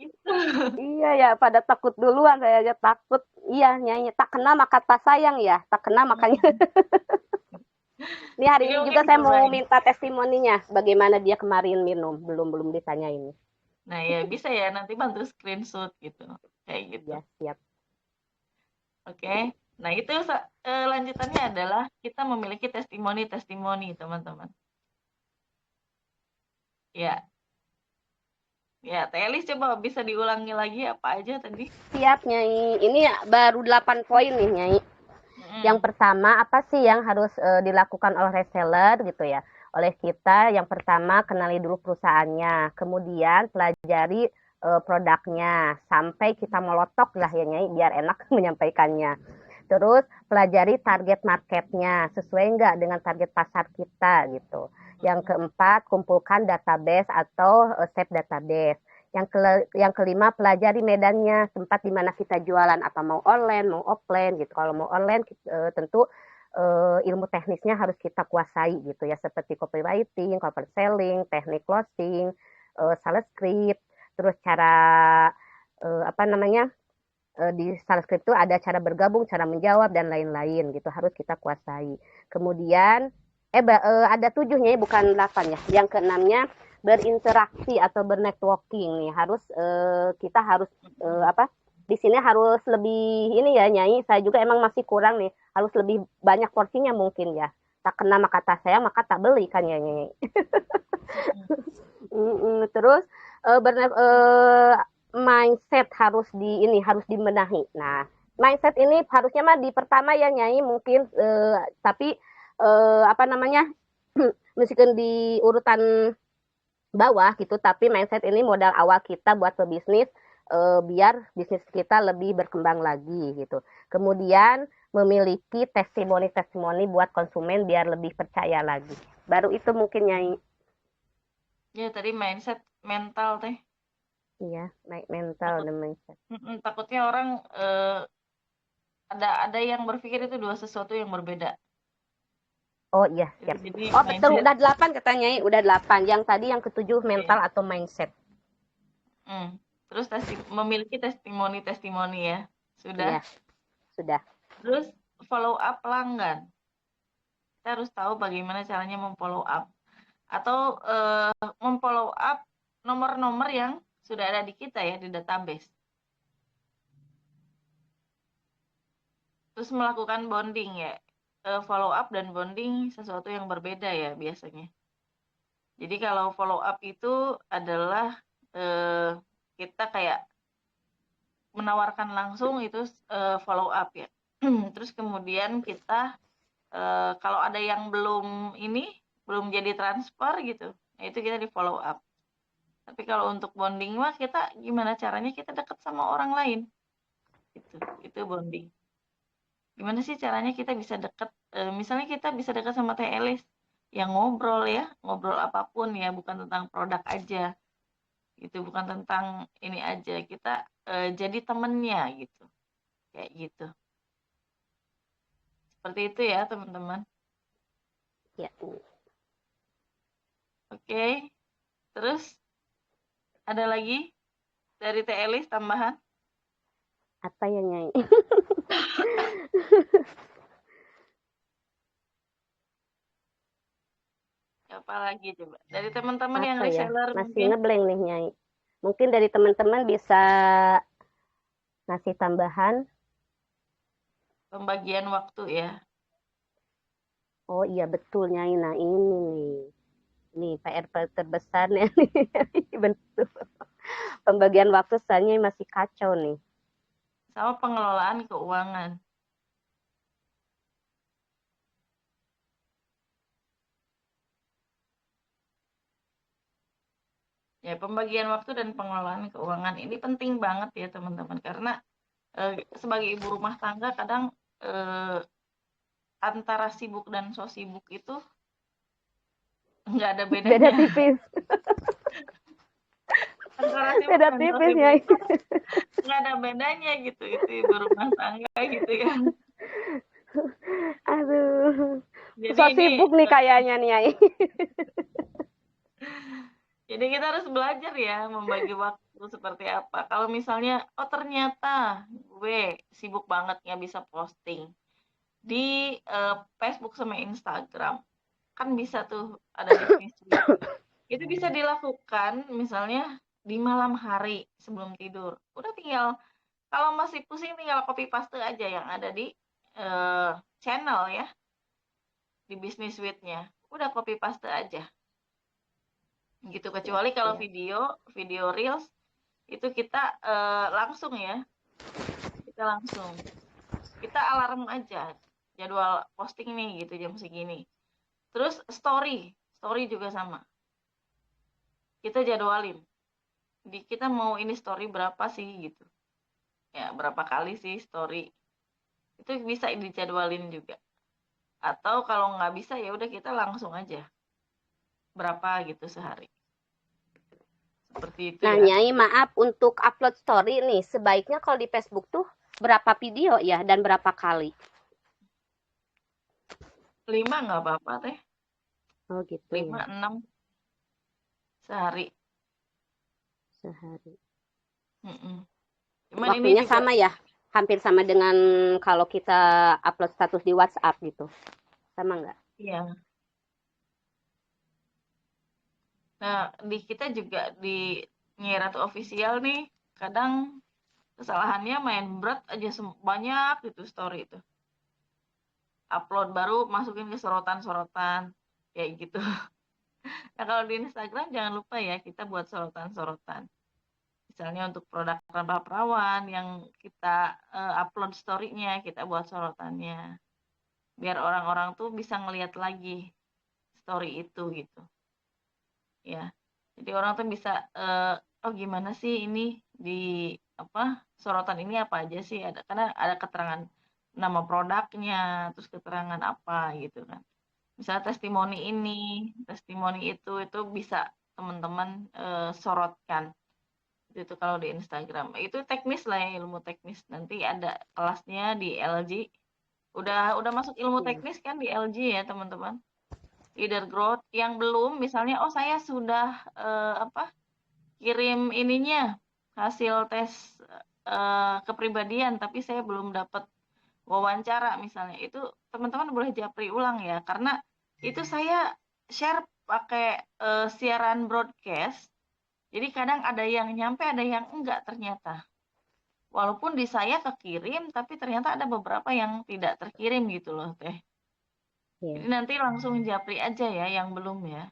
Gitu. Iya ya pada takut duluan saya aja takut. Iya Nyai tak kena maka tak sayang ya. Tak kena makanya. Ini hari Jadi ini mungkin juga saya mau cobain. minta testimoninya bagaimana dia kemarin minum. Belum ditanya ini. Nah ya bisa ya nanti bantu screenshot gitu. Kayak gitu. Ya siap. Oke. Nah itu lanjutannya adalah kita memiliki testimoni-testimoni teman-teman. Ya, ya, Telis coba bisa diulangi lagi apa aja tadi? Siap Nyai. Ini baru 8 poin nih Nyai. Yang pertama apa sih yang harus dilakukan oleh reseller gitu ya? Oleh kita yang pertama kenali dulu perusahaannya, kemudian pelajari produknya sampai kita melotok lah ya Nyai biar enak menyampaikannya. Terus pelajari target marketnya sesuai nggak dengan target pasar kita gitu. Yang keempat kumpulkan database atau save database. Yang kelima pelajari medannya tempat di mana kita jualan apa mau online mau offline gitu kalau mau online tentu ilmu teknisnya harus kita kuasai gitu ya seperti copywriting, corporate selling, teknik closing, sales script, terus cara apa namanya di sales script itu ada cara bergabung, cara menjawab dan lain-lain gitu harus kita kuasai. Kemudian ada 7-nya bukan 8 ya. Yang keenamnya berinteraksi atau bernetworking nih harus kita harus apa di sini harus lebih ini ya Nyai saya juga emang masih kurang nih harus lebih banyak porsinya mungkin ya tak kena maka tak saya maka tak beli kan ya Nyai. Terus mindset harus harus dibenahi. Nah, mindset ini harusnya mah di pertama ya Nyai mungkin tapi apa namanya meskipun di urutan bawah gitu tapi mindset ini modal awal kita buat berbisnis biar bisnis kita lebih berkembang lagi gitu. Kemudian memiliki testimoni-testimoni buat konsumen biar lebih percaya lagi. Baru itu mungkin Nyai. Ya tadi mindset mental teh. Iya, naik mental Takut, dan mindset. takutnya orang ada yang berpikir itu dua sesuatu yang berbeda. Oh iya, Itu siap. jadi Oh betul, mindset. udah 8 katanya, udah 8. Yang tadi yang ketujuh mental atau mindset. Terus memiliki testimoni-testimoni ya. Sudah. Iya, sudah. Terus follow up pelanggan. Kita harus tahu bagaimana caranya memfollow up atau memfollow up nomor-nomor yang sudah ada di kita ya di database. Terus melakukan bonding ya. Follow up dan bonding sesuatu yang berbeda ya biasanya. Jadi kalau follow up itu adalah kita kayak menawarkan langsung itu follow up ya. Terus kemudian kita kalau ada yang belum jadi transfer gitu, nah itu kita di follow up. Tapi kalau untuk bonding mah kita gimana caranya kita dekat sama orang lain, gitu. Itu bonding. Gimana sih caranya kita bisa dekat? Misalnya kita bisa dekat sama Teh Elis, yang ngobrol ya, ngobrol apapun ya, bukan tentang produk aja, gitu, bukan tentang ini aja. Kita jadi temennya gitu, kayak gitu. Seperti itu ya teman-teman. Ya. Oke, terus ada lagi dari Teh Elis tambahan? Apa ya Nyai? Apa lagi coba? Dari teman-teman yang Apa ya? reseller Masih mungkin ngeblank nih Nyai. Mungkin dari teman-teman bisa ngasih tambahan. pembagian waktu ya. Oh iya betul Nyai. Nah ini nih. Nih PR terbesarnya nih. Betul. Pembagian waktu soalnya masih kacau nih. Sama pengelolaan keuangan. Ya, pembagian waktu dan pengelolaan keuangan ini penting banget ya teman-teman karena sebagai ibu rumah tangga kadang antara sibuk dan so sibuk itu nggak ada Beda bedanya. tipis. Antara sibuk Beda dan so tipis sibuk Nyai. itu nggak ada bedanya gitu itu ibu rumah tangga gitu ya. Aduh. Jadi So ini sibuk nih kayaknya nih Nyai. jadi kita harus belajar ya membagi waktu seperti apa. Kalau misalnya oh ternyata gue sibuk banget nggak bisa posting di Facebook sama Instagram, kan bisa tuh ada business week. Itu bisa dilakukan misalnya di malam hari sebelum tidur. Udah tinggal kalau masih pusing tinggal copy paste aja yang ada di channel ya di business week-nya. Udah copy paste aja. Gitu Siap, kecuali kalau siap. video reels itu kita langsung ya. Kita langsung. Kita alarm aja jadwal posting nih gitu jam segini. Terus story juga sama. Kita jadwalin. Kita mau ini story berapa sih gitu. Ya, berapa kali sih story. Itu bisa dijadwalin juga. Atau kalau nggak bisa ya udah kita langsung aja. Berapa gitu sehari. Seperti itu Nah, ya. Nyai, maaf untuk upload story nih, sebaiknya kalau di Facebook tuh berapa video ya dan berapa kali? 5 nggak apa-apa teh. Oh gitu 5, ya, 6 sehari. sehari. Cuman ini Waktunya juga sama ya, hampir sama dengan kalau kita upload status di WhatsApp gitu. Sama nggak? iya. Nah, di kita juga di Nyai Ratu Official nih, kadang kesalahannya main berat aja banyak gitu story itu. Upload baru masukin ke sorotan-sorotan kayak gitu. Nah, kalau di Instagram jangan lupa ya kita buat sorotan-sorotan. Misalnya untuk produk perawan yang kita upload story-nya, kita buat sorotannya. Biar orang-orang tuh bisa ngelihat lagi story itu gitu. Ya. Jadi orang tuh bisa oh gimana sih ini di apa sorotan ini apa aja sih ada karena ada keterangan nama produknya, terus keterangan apa gitu kan. Misalnya testimoni itu bisa teman-teman sorotkan. Itu kalau di Instagram. Itu teknis lah ya, ilmu teknis. Nanti ada kelasnya di LG Udah masuk ilmu Iya. teknis kan di LG ya, teman-teman. Leader growth yang belum misalnya oh saya sudah kirim ininya hasil tes kepribadian tapi saya belum dapat wawancara misalnya. Itu teman-teman boleh japri ulang ya karena itu saya share pakai siaran broadcast. Jadi kadang ada yang nyampe, ada yang enggak ternyata. Walaupun di saya kekirim, tapi ternyata ada beberapa yang tidak terkirim gitu loh, Teh. Jadi Iya. nanti langsung japri aja ya yang belum ya.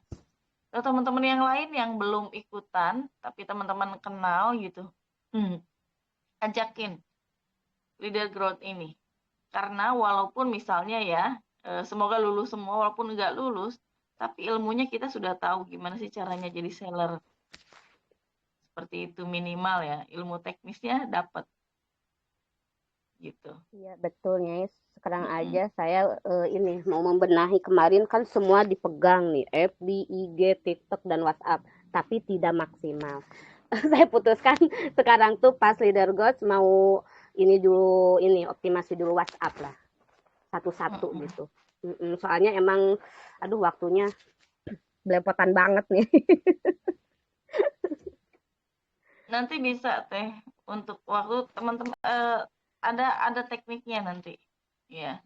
Kalau teman-teman yang lain yang belum ikutan, tapi teman-teman kenal gitu, ajakin leader growth ini. Karena walaupun misalnya ya, semoga lulus semua, walaupun nggak lulus, tapi ilmunya kita sudah tahu gimana sih caranya jadi seller. Seperti itu minimal ya, ilmu teknisnya dapat gitu. Iya, betul, Nyai. Sekarang Mm-mm. aja saya ini mau membenahi, kemarin kan semua dipegang nih, FB, IG, TikTok dan WhatsApp, tapi tidak maksimal. Saya putuskan sekarang tuh pas Leader Gods mau ini dulu, ini optimasi dulu WhatsApp lah, satu-satu Mm-mm. gitu. Soalnya emang aduh waktunya belepotan banget nih. Nanti bisa Teh untuk waktu teman-teman ada tekniknya nanti. Ya,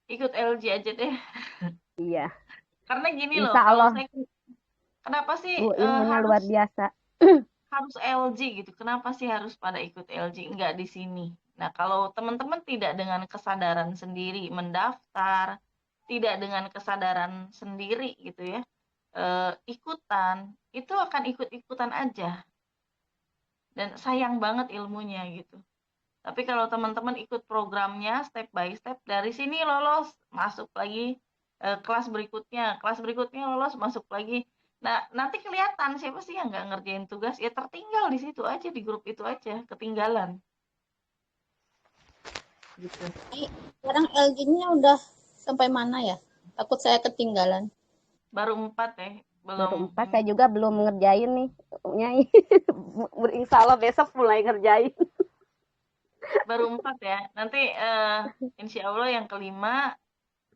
ikut LG aja deh. Iya, Karena gini loh, insya kalau Allah. saya kenapa sih Ilmunya harus luar biasa. harus LG gitu? Kenapa sih harus pada ikut LG? Enggak di sini. Nah, kalau teman-teman tidak dengan kesadaran sendiri mendaftar, tidak dengan kesadaran sendiri gitu ya, ikutan, itu akan ikut-ikutan aja. Dan sayang banget ilmunya gitu. Tapi kalau teman-teman ikut programnya step by step, dari sini lolos, masuk lagi kelas berikutnya lolos, masuk lagi. Nah, nanti kelihatan siapa sih yang nggak ngerjain tugas, ya tertinggal di situ aja, di grup itu aja, ketinggalan. Gitu. Sekarang LG-nya udah sampai mana ya? Takut saya ketinggalan. Baru 4 ya, belum Baru 4, ini. saya juga belum ngerjain nih, Nyai. Insya Allah besok mulai ngerjain. Baru 4 ya. Nanti insya Allah yang kelima,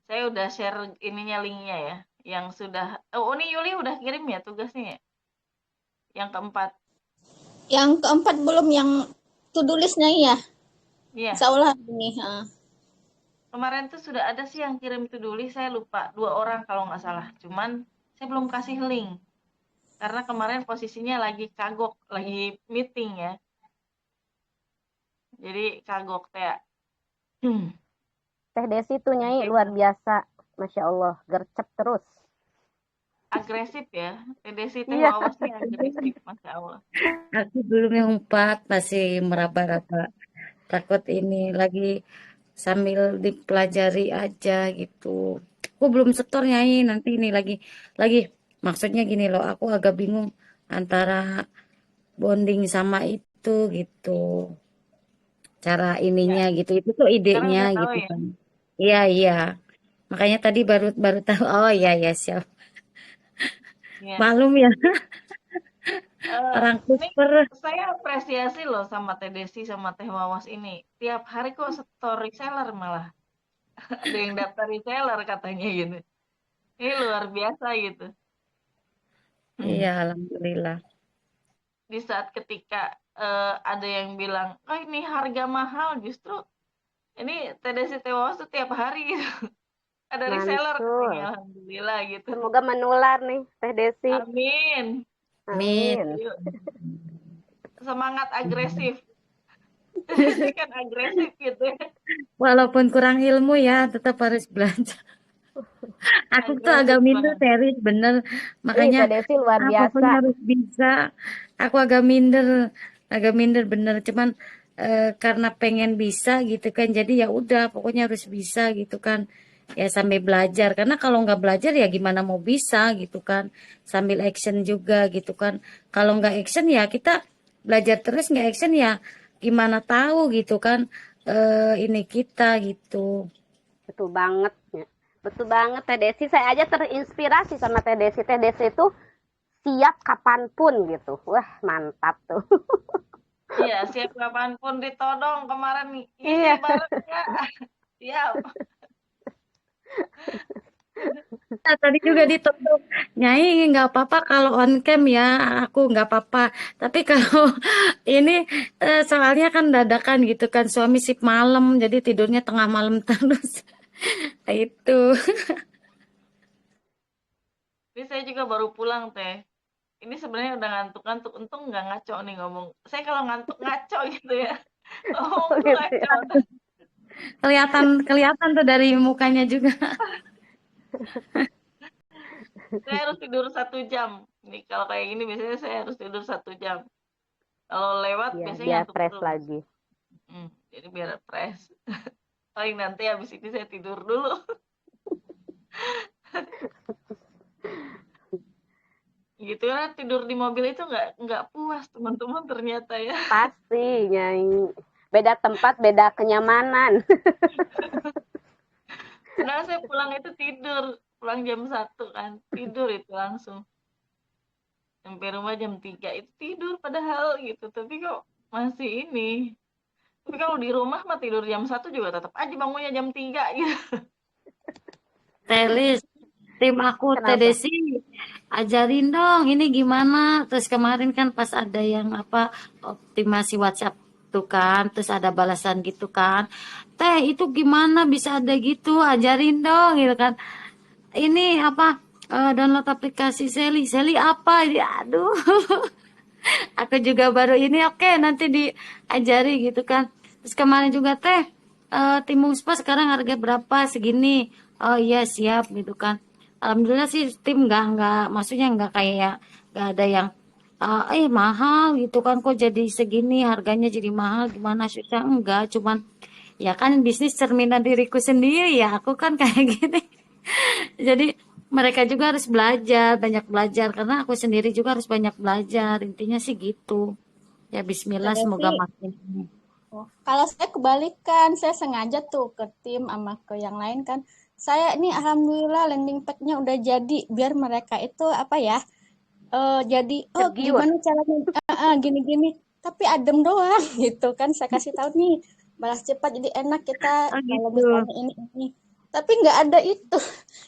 saya udah share ininya linknya ya. Yang sudah, oh ini Yuli udah kirim ya tugasnya ya? Yang keempat. Yang keempat belum, yang to-do list-nya ya. Iya. Insya Allah ini. Kemarin tuh sudah ada sih yang kirim to-do list, saya lupa. 2 orang kalau nggak salah. Cuman saya belum kasih link. Karena kemarin posisinya lagi kagok, lagi meeting ya. Jadi kagok kayak Teh Desi tuh, Nyai, luar biasa. Masya Allah, gercep terus. agresif ya. TDC teh Iya. wawasnya agresif, Masya Allah. Aku belum yang 4, masih meraba-raba. Takut ini lagi sambil dipelajari aja gitu. Aku belum setor Nyai, nanti ini lagi maksudnya gini loh, aku agak bingung antara bonding sama itu gitu. Cara ininya Ya, gitu. Itu tuh sekarang idenya udah tahu gitu ya. kan. Iya, iya. Makanya tadi baru baru tahu. Oh iya ya siap. Ya. Malum ya orang Ini kusper. saya apresiasi loh sama TDC sama Teh Wawas ini. Tiap hari kok setor reseller malah. Ada yang daftar reseller katanya gitu. Ini luar biasa gitu. Iya, alhamdulillah. Di saat ketika ada yang bilang, oh ini harga mahal, justru ini TDC Tewas tuh tiap hari gitu. Ada reseller katanya, Mantul. alhamdulillah gitu. Semoga menular nih, Teh Desi. Amin. Amin. Amin. Yuk, semangat agresif. TDC kan agresif gitu ya. Walaupun kurang ilmu ya, tetap harus belajar. Aku tuh agak Agresif minder, banget. serius bener. Ih, Makanya Teh Desi luar biasa. pokoknya harus bisa. Aku agak minder bener. Cuman karena pengen bisa gitu kan, jadi ya udah, pokoknya harus bisa gitu kan. Ya sambil belajar. Karena kalau nggak belajar ya gimana mau bisa gitu kan. Sambil action juga gitu kan. Kalau nggak action ya kita belajar terus nggak action ya gimana tahu gitu kan. Ini kita gitu. Betul banget. Ya. Betul banget, Teh Desi. Saya aja terinspirasi sama Teh Desi. Teh Desi itu siap kapanpun gitu. Wah, mantap tuh. Iya, siap kapanpun ditodong kemarin nih. Isi Iya. bareng ya. Siap. Nah, tadi juga ditutup, Nyai nggak apa-apa kalau on cam ya, aku nggak apa-apa. Tapi kalau ini soalnya kan dadakan gitu kan, suami shift malam, jadi tidurnya tengah malam terus. Nah, itu. Ini saya juga baru pulang, Teh. Ini sebenarnya udah ngantuk-ngantuk, untung nggak ngaco nih ngomong. Saya kalau ngantuk ngaco gitu ya. Ngomong tuh Gitu ya. ngaco. Kelihatan kelihatan tuh dari mukanya juga. Saya harus tidur 1 jam. Nih kalau kayak gini biasanya saya harus tidur 1 jam. Kalau lewat Ya, biasanya biar ngantuk fresh terus. lagi. Jadi biar fresh. Paling nanti habis ini saya tidur dulu. Gitu kan tidur di mobil itu nggak puas teman-teman ternyata ya. Pasti, Nyai. Beda tempat, beda kenyamanan. Padahal saya pulang itu tidur, pulang jam 1 kan, tidur itu langsung. Sampai rumah jam 3 itu tidur padahal gitu, tapi kok masih ini. Tapi kalau di rumah mah tidur jam 1 juga tetap aja bangunnya jam 3 gitu. Telis, tim aku Kenapa? TDC, ajarin dong ini gimana. Terus kemarin kan pas ada yang apa optimasi WhatsApp tuh kan, terus ada balasan gitu kan. Teh itu gimana bisa ada gitu, ajarin dong gitu kan. Ini apa download aplikasi Seli. Seli apa? Aduh, aku juga baru ini oke nanti diajari gitu kan. Terus kemarin juga teh timun spa sekarang harga berapa segini. Oh iya siap gitu kan. Alhamdulillah sih tim nggak maksudnya nggak kayak nggak ada yang mahal gitu kan kok jadi segini harganya jadi mahal gimana susah enggak cuman ya kan bisnis cerminan diriku sendiri ya aku kan kayak gini. Jadi mereka juga harus belajar, banyak belajar karena aku sendiri juga harus banyak belajar. Intinya sih gitu. Ya Bismillah semoga Berarti makin. oh, kalau saya kebalikan, saya sengaja tuh ke tim sama ke yang lain kan. Saya ini alhamdulillah landing page-nya udah jadi biar mereka itu apa ya? Jadi oh Tergiur. gimana caranya gini-gini tapi adem doang gitu kan saya kasih tahu nih balas cepat jadi enak kita Oh kalau gitu. misalnya ini tapi nggak ada itu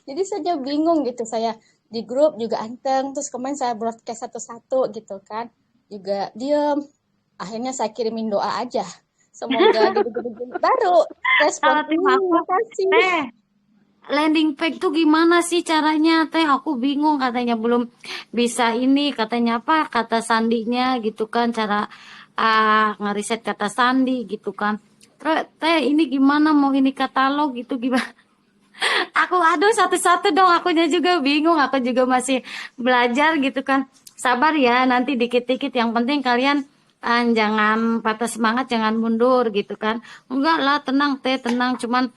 jadi saya bingung gitu saya di grup juga anteng terus kemarin saya broadcast satu-satu gitu kan juga diem akhirnya saya kirimin doa aja semoga gini-gini baru respon Kalau tim aku, makasih teh landing page tuh gimana sih caranya? Teh aku bingung katanya belum bisa ini katanya apa kata sandinya gitu kan cara ngeriset kata sandi gitu kan. Terus teh ini gimana mau ini katalog gitu gimana? Aku aduh satu-satu dong akunya juga bingung aku juga masih belajar gitu kan sabar ya nanti dikit-dikit yang penting kalian jangan patah semangat jangan mundur gitu kan enggak lah tenang teh tenang cuman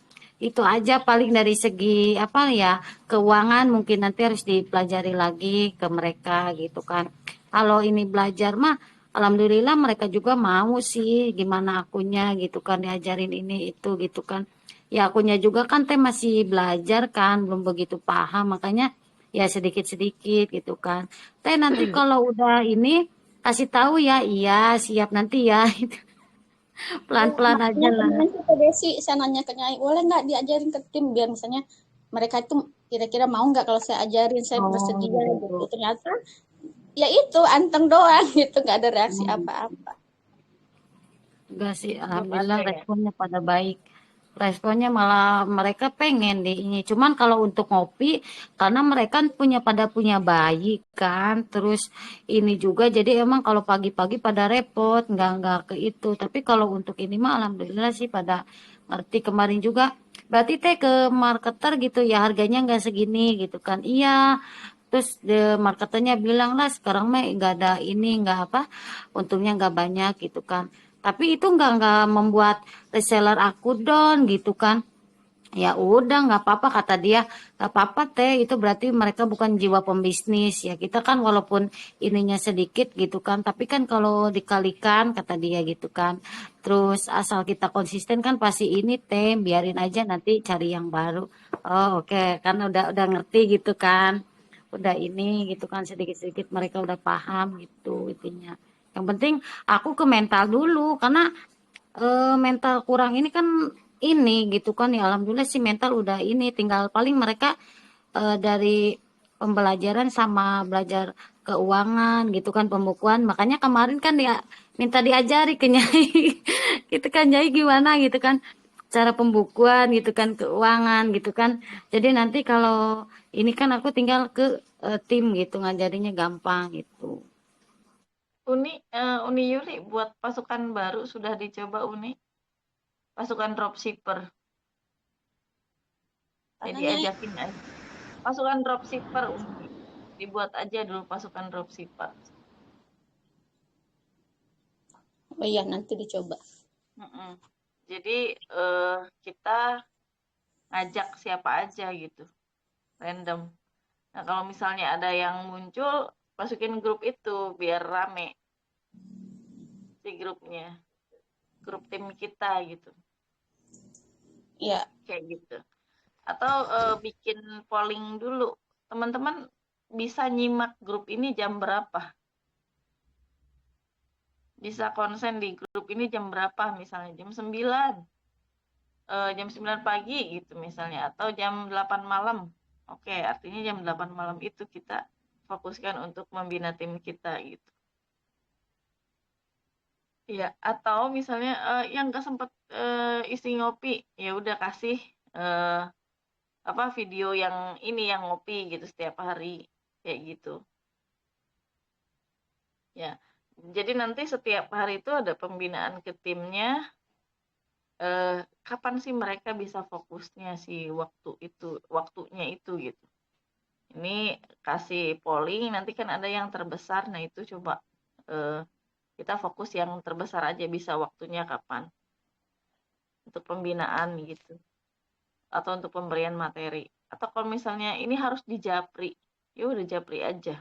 itu aja paling dari segi apa ya keuangan mungkin nanti harus dipelajari lagi ke mereka gitu kan kalau ini belajar mah alhamdulillah mereka juga mau sih gimana akunya gitu kan diajarin ini itu gitu kan ya akunya juga kan teh masih belajar kan belum begitu paham makanya ya sedikit-sedikit gitu kan teh nanti kalau udah ini kasih tahu ya iya siap nanti ya ya, pelan-pelan aja makanya lah. kemarin sih ke Desi, saya nanya ke Nyai, boleh nggak diajarin ke tim biar misalnya mereka itu kira-kira mau nggak kalau saya ajarin, saya Oh bersedia gitu. gitu. Ternyata ya itu anteng doang gitu, nggak ada reaksi Hmm. apa-apa. Enggak sih, Belum ada alhamdulillah ya. responnya pada baik. Responnya malah mereka pengen di ini. Cuman kalau untuk ngopi, karena mereka pada punya bayi kan, terus ini juga, jadi emang kalau pagi-pagi pada repot, nggak ke itu. Tapi kalau untuk ini mah, alhamdulillah sih pada ngerti kemarin juga. Berarti teh ke marketer gitu ya, harganya nggak segini gitu kan. Iya, terus the marketernya bilang lah sekarang mah nggak ada ini nggak apa untungnya nggak banyak gitu kan tapi itu nggak membuat reseller aku down gitu kan ya udah nggak apa-apa kata dia nggak apa-apa teh itu berarti mereka bukan jiwa pembisnis ya kita kan walaupun ininya sedikit gitu kan tapi kan kalau dikalikan kata dia gitu kan terus asal kita konsisten kan pasti ini teh biarin aja nanti cari yang baru oh oke kan udah ngerti gitu kan udah ini gitu kan sedikit-sedikit mereka udah paham gitu intinya yang penting aku ke mental dulu karena mental kurang ini kan ini gitu kan. Ya alhamdulillah sih mental udah ini, tinggal paling mereka dari pembelajaran sama belajar keuangan gitu kan, pembukuan. Makanya kemarin kan dia minta diajari ke Nyai gitu kan, Nyai gimana gitu kan cara pembukuan gitu kan, keuangan gitu kan. Jadi nanti kalau ini kan aku tinggal ke tim gitu, ngajarinya gampang gitu. Uni Yuli buat pasukan baru sudah dicoba Uni, pasukan dropshipper. Jadi Apanya? ajakin aja. Pasukan dropshipper Uni. Dibuat aja dulu pasukan dropshipper. Oh iya, nanti dicoba. Mm-mm. Jadi kita ngajak siapa aja gitu, random. Nah kalau misalnya ada yang muncul, masukin grup itu biar rame si grupnya, grup tim kita gitu, Iya, kayak gitu. Atau bikin polling dulu, teman-teman bisa nyimak grup ini jam berapa? Bisa konsen di grup ini jam berapa? Misalnya jam 9, jam 9 pagi gitu misalnya, atau jam 8 malam. Oke, artinya jam 8 malam itu kita fokuskan untuk membina tim kita gitu. Iya, atau misalnya yang nggak sempet isi ngopi, ya udah kasih eh, apa video yang ini yang ngopi gitu setiap hari kayak gitu. Ya. Jadi nanti setiap hari itu ada pembinaan ke timnya. Kapan sih mereka bisa fokusnya si waktunya itu gitu. Ini kasih polling, nanti kan ada yang terbesar, nah itu coba eh, kita fokus yang terbesar aja, bisa waktunya kapan untuk pembinaan gitu, atau untuk pemberian materi. Atau kalau misalnya ini harus dijapri, ya udah japri aja.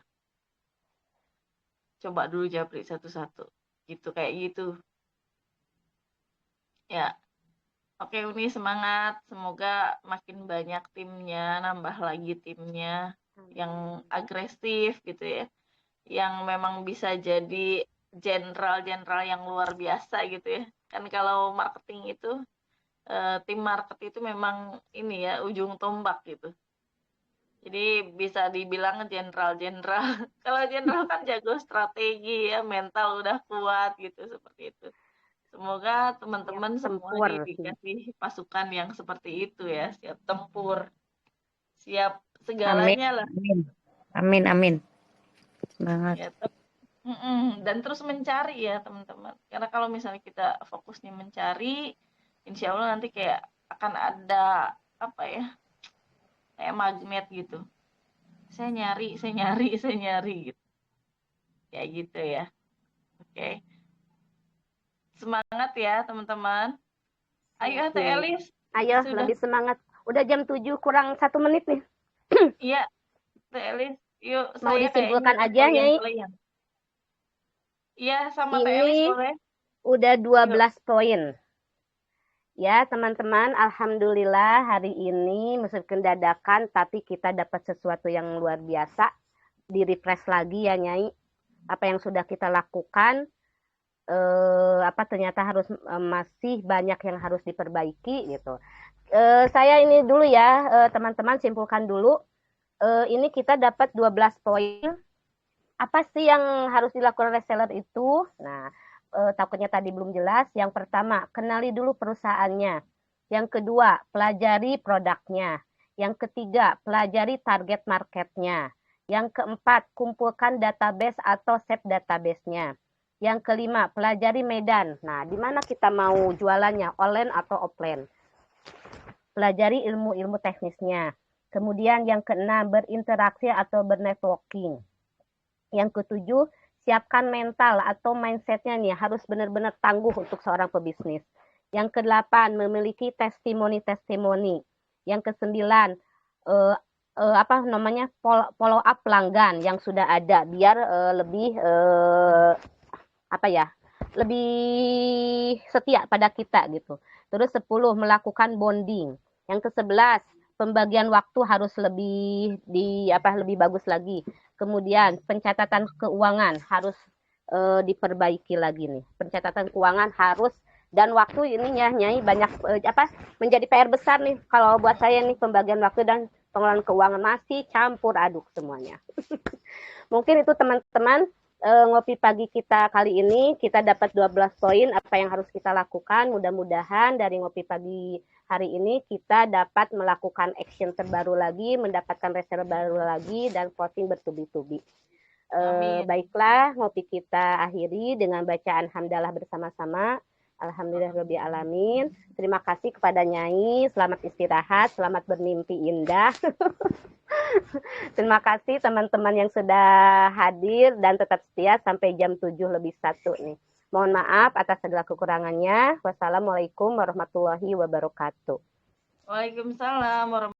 Coba dulu japri satu-satu, gitu kayak gitu. Ya, oke Uni semangat, semoga makin banyak timnya, nambah lagi timnya yang agresif gitu ya, yang memang bisa jadi jenderal-jenderal yang luar biasa gitu ya. Kan kalau marketing itu tim market itu memang ini ya ujung tombak gitu. Jadi bisa dibilang jenderal-jenderal. Kalau jenderal kan jago strategi ya, mental udah kuat gitu seperti itu. Semoga Siap teman-teman semua tempur nih sih. dikasih pasukan yang seperti itu ya, siap tempur, siap Amin, segalanya lah amin, amin, amin. Semangat. ya. Dan terus mencari ya teman-teman. Karena kalau misalnya kita fokusnya mencari, insya Allah nanti kayak akan ada apa ya, kayak magnet gitu. Saya nyari, saya nyari, saya nyari gitu. Kayak gitu ya. Oke. Semangat ya teman-teman. Ayo Teh Oke. Elis, Ayo sudah. lebih semangat. Udah jam 7 kurang 1 menit nih. Iya, Teh Elis. Yuk, Mau saya kayaknya disimpulkan udah aja, Nyai. goyang-goyang. Iya, sama Teh Elis Ini boleh. udah Yuk. 12 poin. Ya, teman-teman, alhamdulillah hari ini meskipun dadakan, tapi kita dapat sesuatu yang luar biasa. Di-refresh lagi ya, Nyai. Apa yang sudah kita lakukan, ternyata harus masih banyak yang harus diperbaiki gitu. Saya ini dulu ya, teman-teman simpulkan dulu. Ini kita dapat 12 poin. Apa sih yang harus dilakukan reseller itu? Nah, takutnya tadi belum jelas. Yang pertama, kenali dulu perusahaannya. Yang kedua, pelajari produknya. Yang ketiga, pelajari target marketnya. Yang keempat, kumpulkan database atau set database-nya. Yang kelima, pelajari medan. Nah, di mana kita mau jualannya, online atau offline. Pelajari ilmu-ilmu teknisnya. Kemudian yang keenam, berinteraksi atau bernetworking. Yang ketujuh, siapkan mental atau mindsetnya nih, harus benar-benar tangguh untuk seorang pebisnis. Yang kedelapan, memiliki testimoni-testimoni. Yang kesembilan, follow up pelanggan yang sudah ada biar lebih lebih setia pada kita gitu. Terus 10, melakukan bonding. Yang ke-11, pembagian waktu harus lebih bagus lagi. Kemudian pencatatan keuangan harus diperbaiki lagi nih. Pencatatan keuangan harus Dan waktu ini ya Nyai banyak menjadi PR besar nih kalau buat saya nih, pembagian waktu dan pengelolaan keuangan masih campur aduk semuanya. Mungkin itu teman-teman, ngopi pagi kita kali ini kita dapat 12 poin apa yang harus kita lakukan. Mudah-mudahan dari ngopi pagi hari ini kita dapat melakukan action terbaru lagi, mendapatkan reseller baru lagi, dan voting bertubi-tubi. Baiklah, ngopi kita akhiri dengan bacaan hamdalah bersama-sama. Alhamdulillahirabbil alamin. Terima kasih kepada Nyai, selamat istirahat, selamat bermimpi indah. Terima kasih teman-teman yang sudah hadir dan tetap setia sampai jam 7:01 nih. Mohon maaf atas segala kekurangannya. Wassalamualaikum warahmatullahi wabarakatuh. Waalaikumsalam warahmatullahi